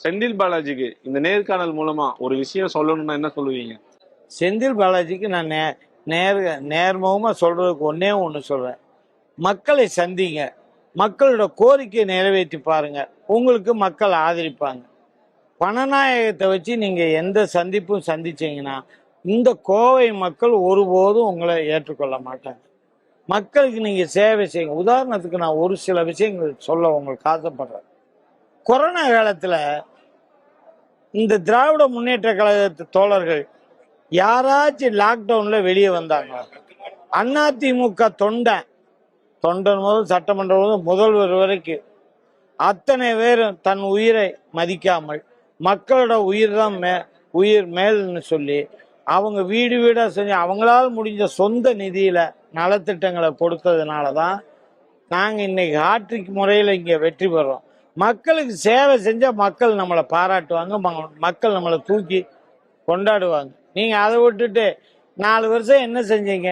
செந்தில் பாலாஜிக்கு இந்த நேர்காணல் மூலமா ஒரு விஷயம் சொல்லணும்னா என்ன சொல்லுவீங்க? செந்தில் பாலாஜிக்கு நான் நேர்முகமா சொல்றதுக்கு ஒன்னே ஒன்று சொல்றேன். மக்களை சந்திங்க, மக்களோட கோரிக்கையை நிறைவேற்றி பாருங்க, உங்களுக்கு மக்கள் ஆதரிப்பாங்க. பணநாயகத்தை வச்சு நீங்க எந்த சந்திப்பும் சந்திச்சீங்கன்னா இந்த கோவை மக்கள் ஒருபோதும் உங்களை ஏற்றுக்கொள்ள மாட்டாங்க. மக்களுக்கு நீங்க சேவை செய்யுங்க. உதாரணத்துக்கு நான் ஒரு சில விஷயங்கள் சொல்ல உங்களுக்கு ஆசைப்படுறேன். கொரோனா காலத்துல இந்த திராவிட முன்னேற்ற கழகத்து தோழர்கள் யாராச்சும் லாக்டவுன்ல வெளியே வந்தாங்க? அதிமுக தொண்டன் முதல் சட்டமன்ற முதல்வர் வரைக்கும் அத்தனை பேரும் தன் உயிரை மதிக்காமல் மக்களோட உயிர் தான் உயிர் மேல்னு சொல்லி அவங்க வீடு வீடா செஞ்சு அவங்களால முடிஞ்ச சொந்த நிதியில நலத்திட்டங்களை கொடுத்ததுனால தான் நாங்கள் இன்னைக்கு ஹாட்ரிக் முறையில் இங்கே வெற்றி பெறோம். மக்களுக்கு சேவை செஞ்சால் மக்கள் நம்மளை பாராட்டுவாங்க, மக்கள் நம்மளை தூக்கி கொண்டாடுவாங்க. நீங்கள் அதை விட்டுட்டு 4 வருஷம் என்ன செஞ்சீங்க?